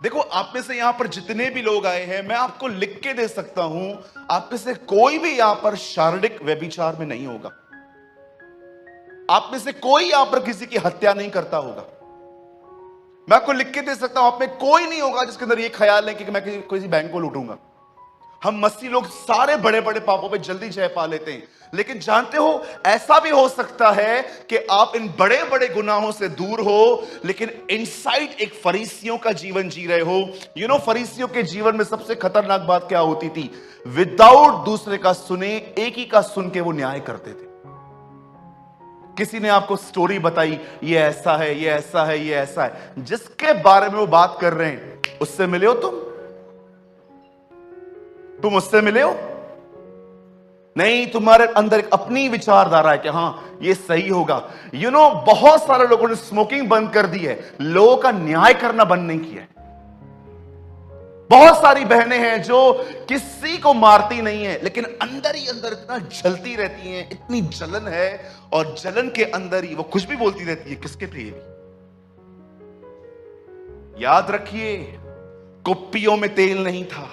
देखो, आप में से यहां पर जितने भी लोग आए हैं, मैं आपको लिख के दे सकता हूं, आप में से कोई भी यहां पर शारीरिक व्यभिचार में नहीं होगा। आप में से कोई यहां पर किसी की हत्या नहीं करता होगा। मैं आपको लिख के दे सकता हूं, आप में कोई नहीं होगा जिसके अंदर ये ख्याल है कि मैं किसी बैंक को लूटूंगा। हम मसीह लोग सारे बड़े बड़े पापों पे जल्दी जय पा लेते हैं, लेकिन जानते हो, ऐसा भी हो सकता है कि आप इन बड़े बड़े गुनाहों से दूर हो, लेकिन इनसाइड एक फरीसियों का जीवन जी रहे हो। फरीसियों के जीवन में सबसे खतरनाक बात क्या होती थी? विदाउट दूसरे का सुने, एक ही का सुन के वो न्याय करते थे। किसी ने आपको स्टोरी बताई, ये ऐसा है, ये ऐसा है, ये ऐसा है, जिसके बारे में वो बात कर रहे हैं, उससे मिले हो तुम उससे मिले हो? नहीं, तुम्हारे अंदर एक अपनी विचारधारा है कि हां, ये सही होगा। बहुत सारे लोगों ने स्मोकिंग बंद कर दी है, लोगों का न्याय करना बंद नहीं किया है। बहुत सारी बहनें हैं जो किसी को मारती नहीं है, लेकिन अंदर ही अंदर इतना जलती रहती हैं, इतनी जलन है, और जलन के अंदर ही वो कुछ भी बोलती रहती है। किसके लिए भी? याद रखिए, कुप्पियों में तेल नहीं था,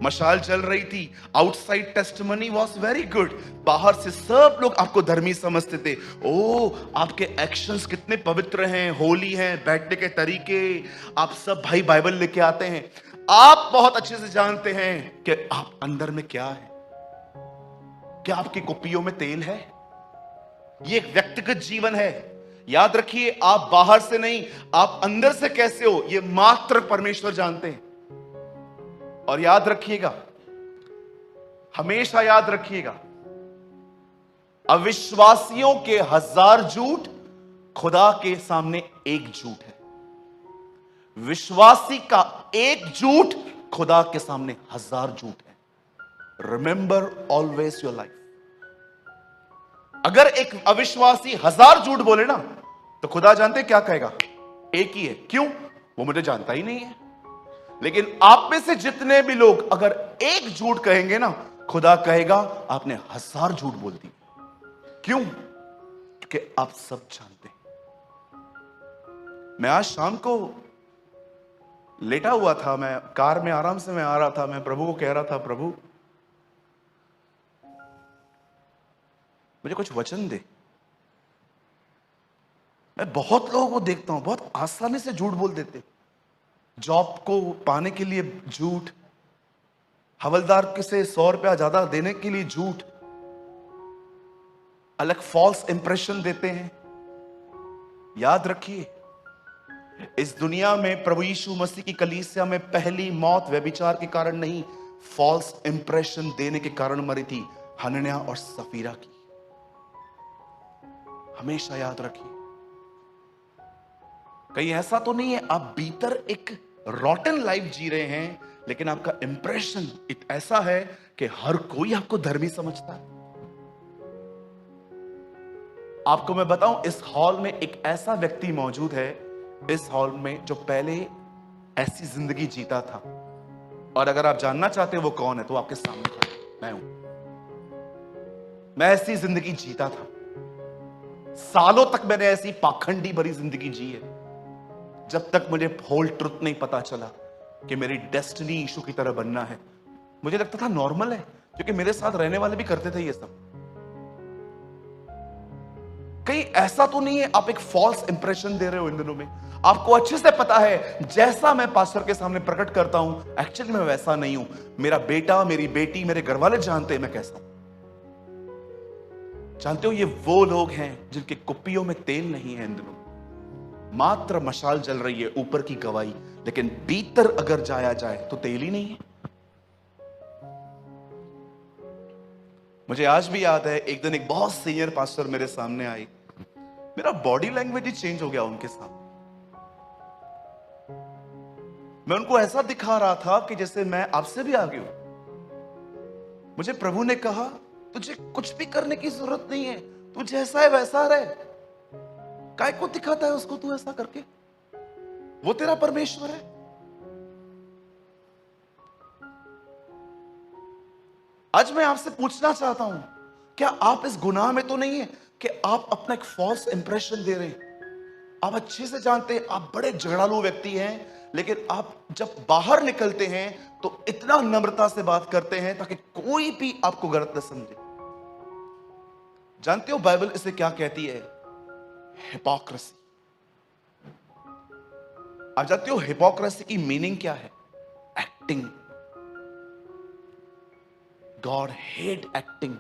मशाल जल रही थी। Outside testimony was very good, बाहर से सब लोग आपको धर्मी समझते थे। ओ, आपके एक्शंस कितने पवित्र हैं, होली हैं, बैठने के तरीके, आप सब भाई बाइबल लेके आते हैं। आप बहुत अच्छे से जानते हैं कि आप अंदर में क्या है। क्या आपकी कुप्पियों में तेल है? ये एक व्यक्तिगत जीवन है। याद रखिए, आप बाहर से नहीं, आप अंदर से कैसे हो, ये मात्र परमेश्वर जानते हैं। और याद रखिएगा, हमेशा याद रखिएगा, अविश्वासियों के 1000 झूठ, खुदा के सामने एक झूठ है। विश्वासी का एक झूठ, खुदा के सामने 1000 झूठ है। Remember always your life. अगर एक अविश्वासी 1000 झूठ बोले ना, तो खुदा जानते क्या कहेगा? एक ही है। क्यों? वो मुझे जानता ही नहीं है। लेकिन आप में से जितने भी लोग अगर एक झूठ कहेंगे ना, खुदा कहेगा आपने 1000 झूठ बोल दी। क्यों? क्योंकि आप सब जानते हैं। मैं आज शाम को लेटा हुआ था, मैं कार में आराम से मैं आ रहा था, मैं प्रभु को कह रहा था, प्रभु मुझे कुछ वचन दे। मैं बहुत लोगों को देखता हूं, बहुत आसानी से झूठ बोल देते। जॉब को पाने के लिए झूठ, हवलदार से 100 रुपया ज्यादा देने के लिए झूठ, अलग फॉल्स इंप्रेशन देते हैं। याद रखिए, इस दुनिया में प्रभु यीशु मसीह की कलीसिया में पहली मौत व्यभिचार के कारण नहीं, फॉल्स इंप्रेशन देने के कारण मरी थी, हनन्याह और सफीरा की। हमेशा याद रखिए, कहीं ऐसा तो नहीं है आप भीतर एक रॉटन लाइफ जी रहे हैं, लेकिन आपका इंप्रेशन ऐसा है कि हर कोई आपको धर्मी समझता है। आपको मैं बताऊं, इस हॉल में एक ऐसा व्यक्ति मौजूद है, इस हॉल में, जो पहले ऐसी जिंदगी जीता था। और अगर आप जानना चाहते हैं वो कौन है, तो आपके सामने खड़ा मैं हूं। मैं ऐसी जिंदगी जीता था, सालों तक मैंने ऐसी पाखंडी भरी जिंदगी जी है, जब तक मुझे होल ट्रुथ नहीं पता चला कि मेरी डेस्टिनी यीशु की तरह बनना है। मुझे लगता था नॉर्मल है, क्योंकि मेरे साथ रहने वाले भी करते थे ये सब। कहीं ऐसा तो नहीं है आप एक फॉल्स इंप्रेशन दे रहे हो इन दिनों में? आपको अच्छे से पता है, जैसा मैं पास्टर के सामने प्रकट करता हूं, एक्चुअली मैं वैसा नहीं हूं। मेरा बेटा, मेरी बेटी, मेरे घर वाले जानते हैं मैं कैसा हूं। जानते हो, ये वो लोग हैं जिनके कुप्पियों में तेल नहीं है इन दिनों। मात्र मशाल जल रही है, ऊपर की गवाही, लेकिन भीतर अगर जाया जाए तो तेल ही नहीं है। मुझे आज भी याद है, एक दिन एक बहुत सीनियर पास्टर मेरे सामने आए, मेरा बॉडी लैंग्वेज ही चेंज हो गया उनके सामने। मैं उनको ऐसा दिखा रहा था कि जैसे मैं आपसे भी आगे हूं। मुझे प्रभु ने कहा, तुझे कुछ भी करने की जरूरत नहीं है, तू जैसा है वैसा रहे। काय को दिखाता है उसको तू ऐसा करके? वो तेरा परमेश्वर है। आज मैं आपसे पूछना चाहता हूं, क्या आप इस गुनाह में तो नहीं है कि आप अपना एक फॉल्स इंप्रेशन दे रहे हैं? आप अच्छे से जानते हैं आप बड़े झगड़ालू व्यक्ति हैं, लेकिन आप जब बाहर निकलते हैं तो इतना नम्रता से बात करते हैं ताकि कोई भी आपको गलत न समझे। जानते हो बाइबल इसे क्या कहती है? हिपोक्रेसी। आप जानते हो हिपोक्रेसी की मीनिंग क्या है? एक्टिंग। God hate acting.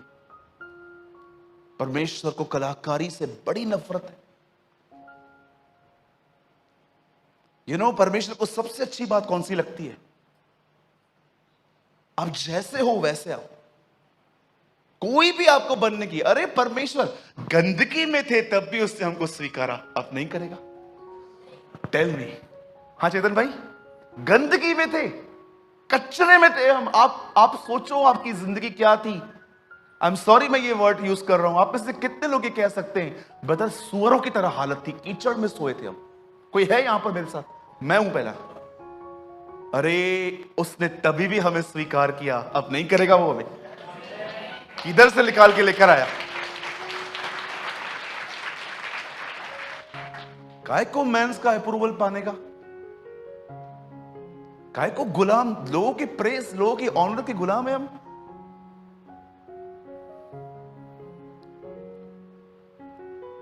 परमेश्वर को कलाकारी से बड़ी नफरत है। परमेश्वर को सबसे अच्छी बात कौन सी लगती है? आप जैसे हो वैसे आओ। कोई भी आपको बनने की, अरे परमेश्वर गंदगी में थे तब भी उसने हमको स्वीकारा, अब नहीं करेगा? Tell me. हाँ चेतन भाई, गंदगी में थे, कचरे में थे हम। आप सोचो आपकी जिंदगी क्या थी। आई एम सॉरी मैं ये वर्ड यूज कर रहा हूं। आप में से कितने लोग ये कह सकते हैं बदल सुअरों की तरह हालत थी, कीचड़ में सोए थे हम। कोई है यहां पर मेरे साथ? मैं हूं पहला। अरे उसने तभी भी हमें स्वीकार किया, अब नहीं करेगा वो हमें? किधर से निकाल के लेकर आया? काय को मेंस का अप्रूवल पाने का, काय को गुलाम, लोगों की प्रेस, लोगों की ऑनर के गुलाम है हम।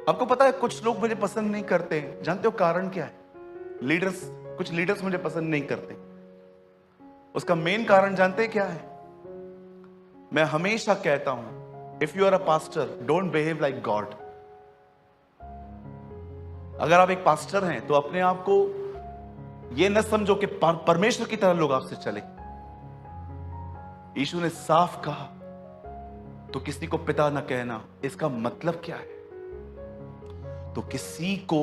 आपको पता है कुछ लोग मुझे पसंद नहीं करते हैं, जानते हो कारण क्या है? लीडर्स, कुछ लीडर्स मुझे पसंद नहीं करते। उसका मेन कारण जानते हैं क्या है? मैं हमेशा कहता हूं, if you are a pastor don't behave like God. अगर आप एक पास्टर हैं तो अपने आप को यह न समझो कि परमेश्वर की तरह लोग आपसे चले। यीशु ने साफ कहा, तो किसी को पिता न कहना। इसका मतलब क्या है? तो किसी को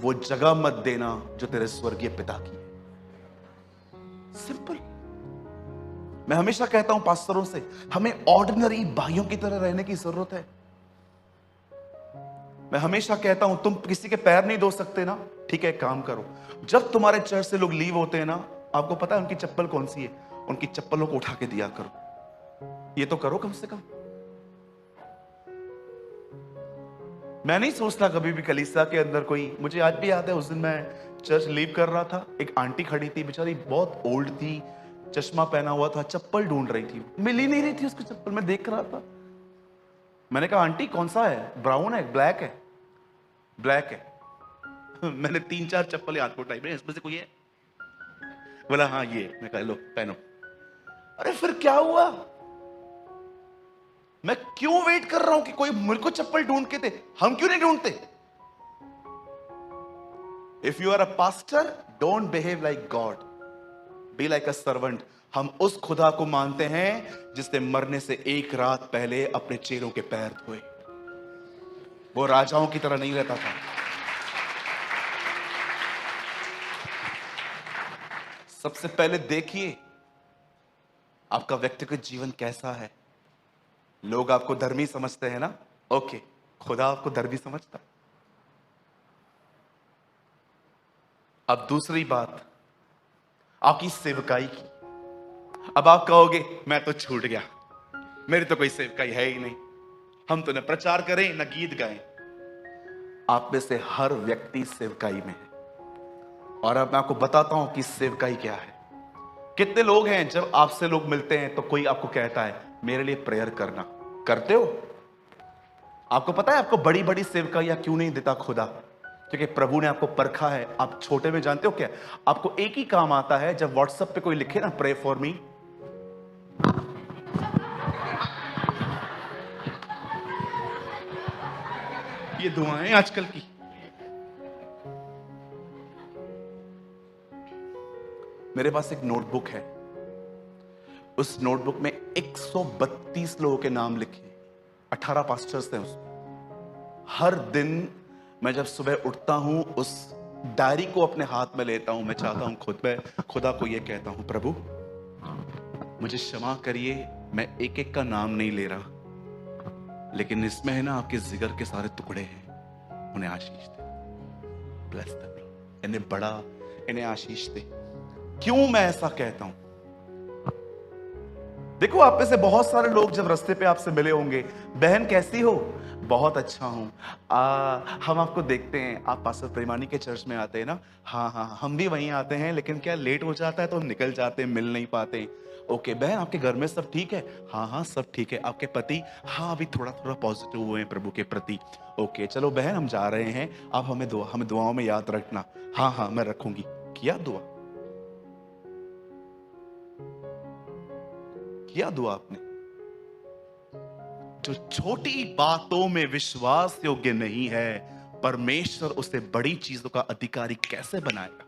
वो जगह मत देना जो तेरे स्वर्गीय पिता की है। सिंपल। मैं हमेशा कहता हूं पास्टरों से, हमें ऑर्डिनरी भाइयों की तरह रहने की जरूरत है। मैं हमेशा कहता हूं तुम किसी के पैर नहीं धो सकते ना, ठीक है काम करो। जब तुम्हारे चर्च से लोग लीव होते हैं ना, आपको पता है उनकी चप्पल कौन सी है? उनकी चप्पलों को उठा के दिया करो। ये तो करो कम से कम। मैं नहीं सोचता कभी भी कलीसिया के अंदर कोई, मुझे आज भी याद है उस दिन मैं चर्च लीव कर रहा था, एक आंटी खड़ी थी, बेचारी बहुत ओल्ड थी, चश्मा पहना हुआ था, चप्पल ढूंढ रही थी, मिल ही नहीं रही थी उसकी चप्पल। मैं देख रहा था, मैंने कहा आंटी कौन सा है, ब्राउन है, ब्लैक है? ब्लैक है। मैंने 3-4 चप्पल हाथ को उठाई, इसमें से कोई है? बोला हाँ ये। मैं कहा लो पहनो। अरे फिर क्या हुआ? मैं क्यों वेट कर रहा हूं कि कोई मुझे को चप्पल ढूंढ के दे? हम क्यों नहीं ढूंढते? If you are a pastor don't behave like God, be like a servant. हम उस खुदा को मानते हैं जिसने मरने से एक रात पहले अपने चेलों के पैर धोए। वो राजाओं की तरह नहीं रहता था। सबसे पहले देखिए आपका व्यक्तिगत जीवन कैसा है। लोग आपको धर्मी समझते हैं ना, ओके, खुदा आपको धर्मी समझता। अब दूसरी बात आपकी सेवकाई की। अब आप कहोगे मैं तो छूट गया, मेरी तो कोई सेवकाई है ही नहीं, हम तो न प्रचार करें न गीत गाएं। आप में से हर व्यक्ति सेवकाई में है, और अब मैं आपको बताता हूं कि सेवकाई क्या है। कितने लोग हैं जब आपसे लोग मिलते हैं तो कोई आपको कहता है मेरे लिए प्रेयर करना, करते हो? आपको पता है आपको बड़ी बड़ी सेवकाइयां क्यों नहीं देता खुदा? क्योंकि प्रभु ने आपको परखा है। आप छोटे में जानते हो क्या, आपको एक ही काम आता है, जब व्हाट्सएप पे कोई लिखे ना प्रे फॉर मी, ये दुआएं आजकल की। मेरे पास एक नोटबुक है, उस नोटबुक में 132 लोगों के नाम लिखे, 18 पास्टर्स थे उसमें। हर दिन मैं जब सुबह उठता हूं उस डायरी को अपने हाथ में लेता हूं। मैं चाहता हूं खुदा को यह कहता हूं, प्रभु मुझे क्षमा करिए, मैं एक एक का नाम नहीं ले रहा, लेकिन इसमें है ना आपके जिगर के सारे टुकड़े हैं, उन्हें आशीष दे, ब्लेस देम, इन्हें बड़ा, इन्हें आशीष दे। क्यों मैं ऐसा कहता हूं? देखो, आप में से बहुत सारे लोग जब रास्ते पे आपसे मिले होंगे, बहन कैसी हो? बहुत अच्छा हूँ। हम आपको देखते हैं, आप पास्टर प्रेमानी के चर्च में आते हैं ना? हाँ हाँ हाँ, हम भी वहीं आते हैं, लेकिन क्या लेट हो जाता है तो हम निकल जाते हैं, मिल नहीं पाते। ओके बहन, आपके घर में सब ठीक है? हाँ हाँ सब ठीक है। आपके पति? हाँ, अभी थोड़ा थोड़ा पॉजिटिव हुए हैं प्रभु के प्रति। ओके चलो बहन, हम जा रहे हैं, आप हमें दुआओं में याद रखना। हाँ हाँ मैं रखूंगी। किया दुआ? किया दुआ आपने? जो छोटी बातों में विश्वास योग्य नहीं है, परमेश्वर उसे बड़ी चीजों का अधिकारी कैसे बनाएगा?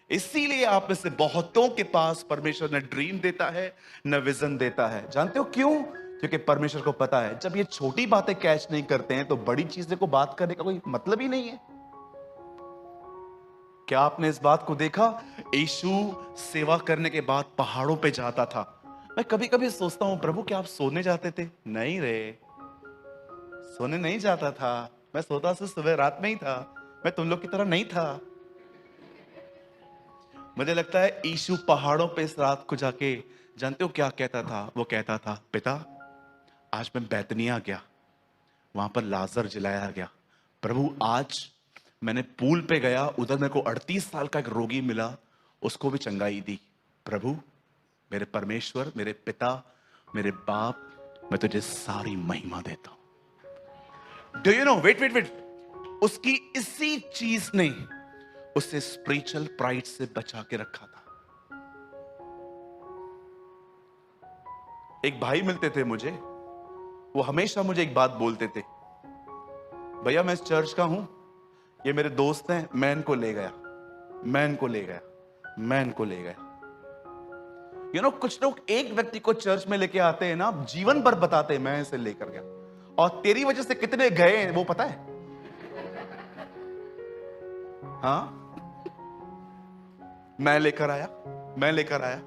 इसीलिए आप में से बहुतों के पास परमेश्वर न ड्रीम देता है, न विजन देता है। जानते हो क्यों? क्योंकि परमेश्वर को पता है, जब ये छोटी बातें कैच नहीं करते हैं तो बड़ी चीजें को बात करने का कोई मतलब ही नहीं है। क्या आपने इस बात को देखा? यीशु सेवा करने के बाद पहाड़ों पे जाता था। मैं कभी कभी सोचता हूं, प्रभु क्या आप सोने जाते थे? नहीं रे, सोने नहीं जाता था। मैं सोता सिर्फ सुबह रात में ही था। मैं तुम लोग की तरह नहीं था। मुझे लगता है यीशु पहाड़ों पे इस रात को जाके, जानते हो क्या कहता था? वो कहता था, पिता आज मैं बैतनिया गया, वहां पर लाजर जिलाया गया। प्रभु आज मैंने पूल पे गया, उधर मेरे को 38 साल का एक रोगी मिला, उसको भी चंगाई दी। प्रभु, मेरे परमेश्वर, मेरे पिता, मेरे बाप, मैं तुझे सारी महिमा देता हूं। Do you know, wait wait wait, उसकी इसी चीज ने उसे स्पिरिचुअल प्राइड से बचा के रखा था। एक भाई मिलते थे मुझे, वो हमेशा मुझे एक बात बोलते थे, भैया मैं इस चर्च का हूं, ये मेरे दोस्त हैं, मैं इनको ले गया, मैं इनको ले गया, मैं इनको ले गया। यू नो, कुछ लोग एक व्यक्ति को चर्च में लेके आते हैं ना, जीवन भर बताते हैं मैं इसे लेकर गया, और तेरी वजह से कितने गए हैं वो पता है? हाँ, मैं लेकर आया, मैं लेकर आया।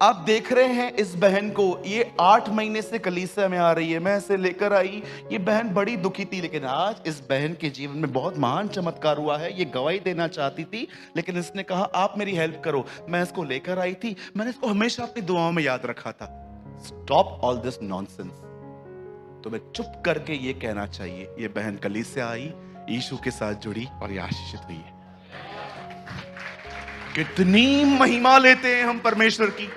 आप देख रहे हैं इस बहन को, ये 8 महीने से कलीसिया में आ रही है, मैं इसे लेकर आई। ये बहन बड़ी दुखी थी, लेकिन आज इस बहन के जीवन में बहुत महान चमत्कार हुआ है। ये गवाही देना चाहती थी, लेकिन इसने कहा आप मेरी हेल्प करो। मैं इसको लेकर आई थी, मैंने इसको हमेशा अपनी दुआओं में याद रखा था। Stop all this nonsense. तो मैं चुप करके ये कहना चाहिए, ये बहन कलीसिया आई, यीशु के साथ जुड़ी और ये आशीषित हुई है। कितनी महिमा लेते हैं हम परमेश्वर की।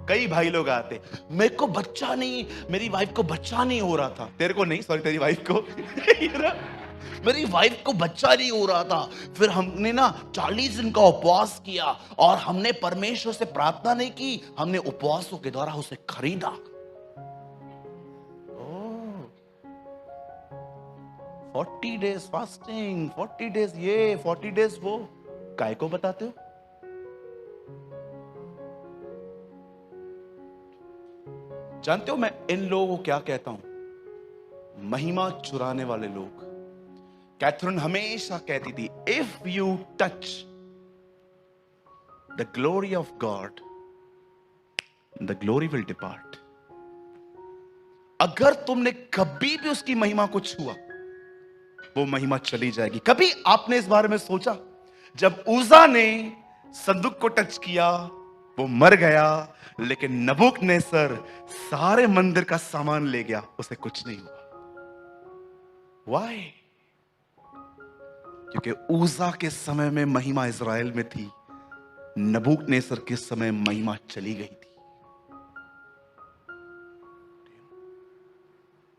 कई भाई लोग आते, मेरे को बच्चा नहीं, मेरी वाइफ को बच्चा नहीं हो रहा था। तेरे को नहीं, सॉरी, तेरी वाइफ को मेरी वाइफ को बच्चा नहीं हो रहा था। फिर हमने ना 40 दिन का उपवास किया, और हमने परमेश्वर से प्रार्थना नहीं की, हमने उपवासों के द्वारा उसे खरीदा। 40 डेज फास्टिंग, 40 डेज ये, 40 डेज वो, काय को बताते हो? जानते हो मैं इन लोगों को क्या कहता हूं? महिमा चुराने वाले लोग। कैथरीन हमेशा कहती थी, if you touch the glory of God, the glory will depart. अगर तुमने कभी भी उसकी महिमा को छुआ, वो महिमा चली जाएगी। कभी आपने इस बारे में सोचा? जब उजा ने संदूक को टच किया, वो मर गया, लेकिन नबूकदनेस्सर सारे मंदिर का सामान ले गया, उसे कुछ नहीं हुआ। Why? क्योंकि उजा के समय में महिमा इज़राइल में थी, नबूकदनेस्सर के समय महिमा चली गई थी।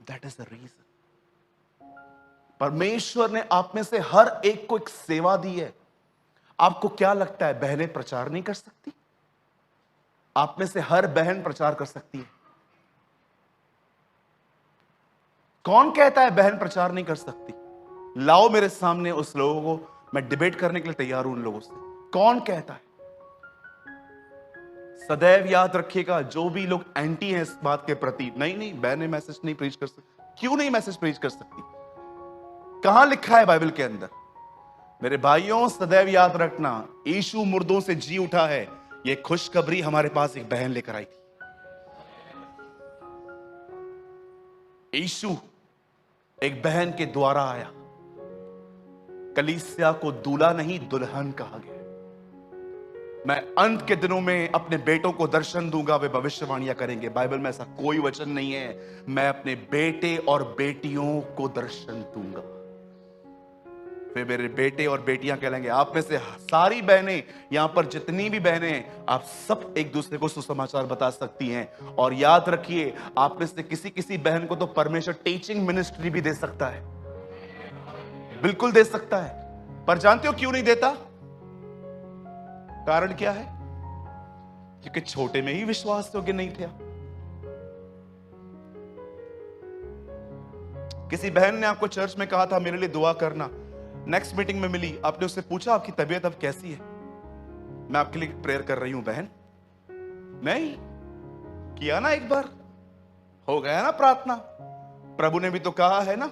That is the reason. परमेश्वर ने आप में से हर एक को एक सेवा दी है। आपको क्या लगता है बहनें प्रचार नहीं कर सकती? आप में से हर बहन प्रचार कर सकती है। कौन कहता है बहन प्रचार नहीं कर सकती? लाओ मेरे सामने उस लोगों को, मैं डिबेट करने के लिए तैयार हूं उन लोगों से। कौन कहता है? सदैव याद रखिएगा, जो भी लोग एंटी हैं इस बात के प्रति, नहीं नहीं बहनें मैसेज नहीं प्रीच कर सकती। क्यों नहीं मैसेज प्रीच कर सकती? कहां लिखा है बाइबल के अंदर? मेरे भाइयों, सदैव याद रखना, यीशु मुर्दों से जी उठा है। यह खुशखबरी हमारे पास एक बहन लेकर आई थी। यीशु एक बहन के द्वारा आया। कलीसिया को दूल्हा नहीं दुल्हन कहा गया। मैं अंत के दिनों में अपने बेटों को दर्शन दूंगा, वे भविष्यवाणियां करेंगे। बाइबल में ऐसा कोई वचन नहीं है मैं अपने बेटे और बेटियों को दर्शन दूंगा। फिर मेरे बेटे और बेटियां कहलेंगे। आप में से सारी बहनें, यहां पर जितनी भी बहनें हैं, आप सब एक दूसरे को सुसमाचार बता सकती हैं। और याद रखिए, आप में से किसी किसी बहन को तो परमेश्वर टीचिंग मिनिस्ट्री भी दे सकता है, बिल्कुल दे सकता है। पर जानते हो क्यों नहीं देता? कारण क्या है? क्योंकि छोटे में ही विश्वास योग्य नहीं थे। किसी बहन ने आपको चर्च में कहा था मेरे लिए दुआ करना, नेक्स्ट मीटिंग में मिली, आपने उससे पूछा आपकी तबीयत अब कैसी है? मैं आपके लिए प्रेयर कर रही हूं बहन। नहीं किया ना, एक बार हो गया ना प्रार्थना। प्रभु ने भी तो कहा है ना,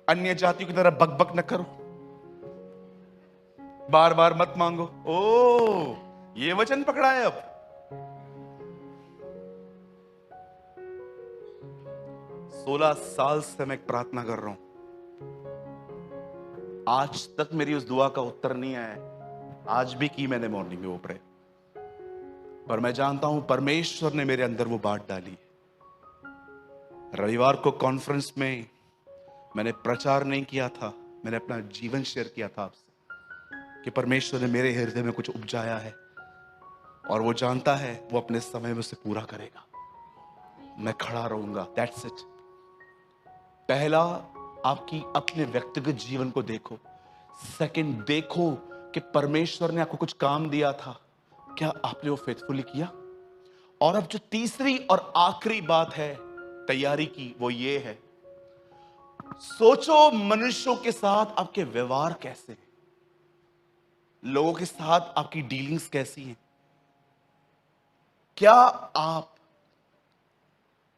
अन्य जातियों की तरह बकबक न करो, बार बार मत मांगो। ओ, ये वचन पकड़ा है। अब 16 साल से मैं प्रार्थना कर रहा हूं, आज तक मेरी उस दुआ का उत्तर नहीं आया। आज भी की मैंने मॉर्निंग में वो प्रेयर, पर मैं जानता हूं परमेश्वर ने मेरे अंदर वो बात डाली। रविवार को कॉन्फ्रेंस में मैंने प्रचार नहीं किया था, मैंने अपना जीवन शेयर किया था आपसे कि परमेश्वर ने मेरे हृदय में कुछ उपजाया है और वो जानता है वो अपने समय में उसे पूरा करेगा। मैं खड़ा रहूंगा, दैट्स इट। पहला, आपकी अपने व्यक्तिगत जीवन को देखो। सेकंड, देखो कि परमेश्वर ने आपको कुछ काम दिया था, क्या आपने वो फेथफुली किया? और अब जो तीसरी और आखिरी बात है तैयारी की, वो ये है, सोचो मनुष्यों के साथ आपके व्यवहार कैसे हैं, लोगों के साथ आपकी डीलिंग्स कैसी हैं। क्या आप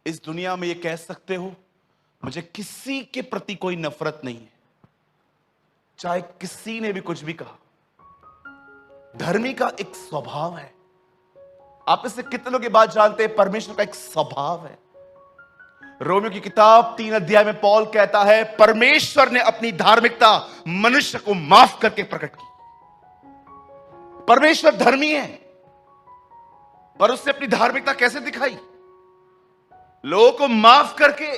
इस दुनिया में ये कह सकते हो मुझे किसी के प्रति कोई नफरत नहीं है, चाहे किसी ने भी कुछ भी कहा? धर्मी का एक स्वभाव है। आप इससे कितने लोग ये बात जानते हैं? परमेश्वर का एक स्वभाव है। रोमियो की किताब 3 अध्याय में पौल कहता है परमेश्वर ने अपनी धार्मिकता मनुष्य को माफ करके प्रकट की। परमेश्वर धर्मी है, पर उसने अपनी धार्मिकता कैसे दिखाई? लोगों को माफ करके।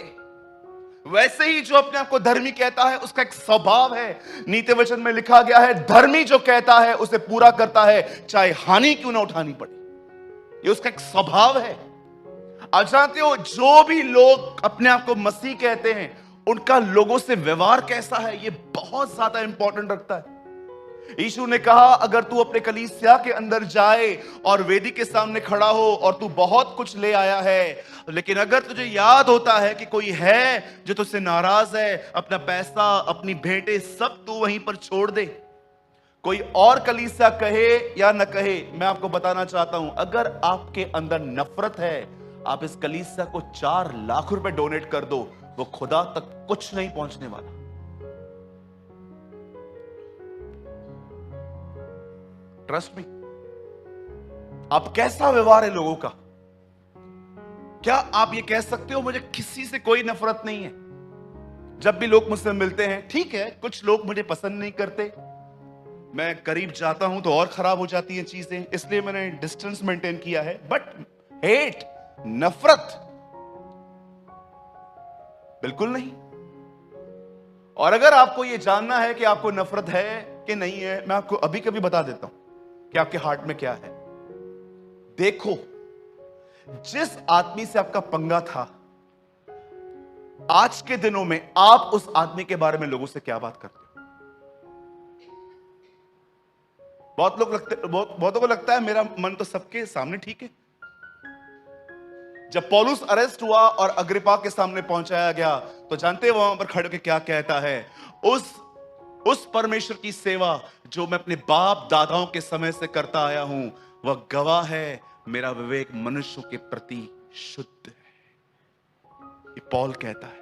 वैसे ही जो अपने आप को धर्मी कहता है उसका एक स्वभाव है। नीति वचन में लिखा गया है धर्मी जो कहता है उसे पूरा करता है, चाहे हानि क्यों ना उठानी पड़े। ये उसका एक स्वभाव है। आप जानते हो जो भी लोग अपने आप को मसीह कहते हैं उनका लोगों से व्यवहार कैसा है, ये बहुत ज्यादा इंपॉर्टेंट रखता है। यीशु ने कहा अगर तू अपने कलीसिया के अंदर जाए और वेदी के सामने खड़ा हो और तू बहुत कुछ ले आया है, लेकिन अगर तुझे याद होता है कि कोई है जो तुझसे नाराज है, अपना पैसा, अपनी भेंटें सब तू वहीं पर छोड़ दे। कोई और कलीसिया कहे या न कहे, मैं आपको बताना चाहता हूं, अगर आपके अंदर नफरत है, आप इस कलीसिया को 4 लाख रुपए डोनेट कर दो, वो खुदा तक कुछ नहीं पहुंचने वाला। Trust me. आप कैसा व्यवहार है लोगों का? क्या आप ये कह सकते हो मुझे किसी से कोई नफरत नहीं है? जब भी लोग मुझसे मिलते हैं, ठीक है कुछ लोग मुझे पसंद नहीं करते, मैं करीब जाता हूं तो और खराब हो जाती हैं चीजें, इसलिए मैंने डिस्टेंस मेंटेन किया है। बट हेट, नफरत बिल्कुल नहीं। और अगर आपको यह जानना है कि आपको नफरत है कि नहीं है, मैं आपको अभी कभी बता देता हूं कि आपके हार्ट में क्या है। देखो, जिस आदमी से आपका पंगा था, आज के दिनों में आप उस आदमी के बारे में लोगों से क्या बात करते हो? बहुतों को लगता है मेरा मन तो सबके सामने ठीक है। जब पौलुस अरेस्ट हुआ और अग्रिपा के सामने पहुंचाया गया, तो जानते हैं वहां पर खड़े होकर क्या कहता है? उस परमेश्वर की सेवा जो मैं अपने बाप दादाओं के समय से करता आया हूं, वह गवाह है मेरा विवेक मनुष्यों के प्रति शुद्ध है। ये पौल कहता है,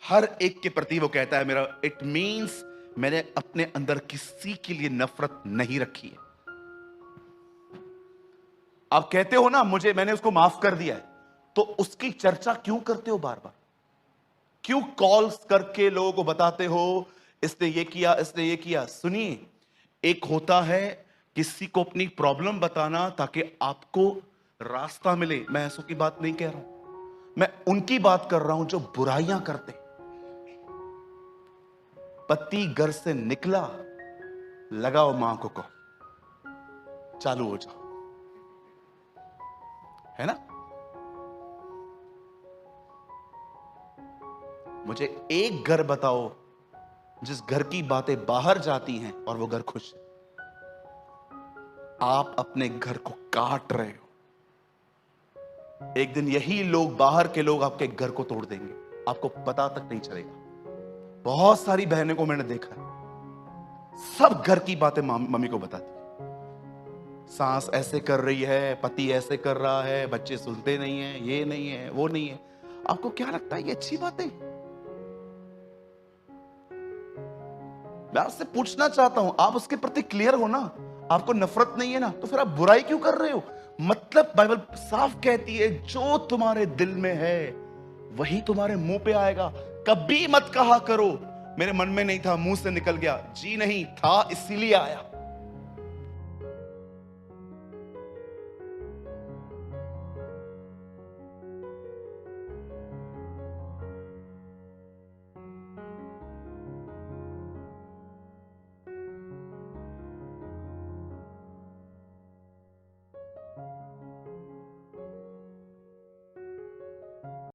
हर एक के प्रति वो कहता है मेरा, इट मींस मैंने अपने अंदर किसी के लिए नफरत नहीं रखी है। आप कहते हो ना मैंने उसको माफ कर दिया है, तो उसकी चर्चा क्यों करते हो बार बार? क्यों कॉल्स करके लोगों को बताते हो इसने ये किया, इसने ये किया? सुनिए, एक होता है किसी को अपनी प्रॉब्लम बताना ताकि आपको रास्ता मिले, मैं ऐसों की बात नहीं कह रहा हूं, मैं उनकी बात कर रहा हूं जो बुराइयां करते। पति घर से निकला, लगाओ मां को चालू हो जाओ, है ना। मुझे एक घर बताओ जिस घर की बातें बाहर जाती हैं और वो घर खुश है। आप अपने घर को काट रहे हो। एक दिन यही लोग, बाहर के लोग, आपके घर को तोड़ देंगे, आपको पता तक नहीं चलेगा। बहुत सारी बहनों को मैंने देखा है, सब घर की बातें मम्मी को बताती है। सास ऐसे कर रही है, पति ऐसे कर रहा है, बच्चे सुनते नहीं है, ये नहीं है, वो नहीं है। आपको क्या लगता है ये अच्छी बात है? मैं आपसे पूछना चाहता हूं, आप उसके प्रति क्लियर हो ना? आपको नफरत नहीं है ना, तो फिर आप बुराई क्यों कर रहे हो? मतलब बाइबल साफ कहती है, जो तुम्हारे दिल में है वही तुम्हारे मुंह पे आएगा। कभी मत कहा करो मेरे मन में नहीं था, मुंह से निकल गया। जी नहीं था, इसीलिए आया।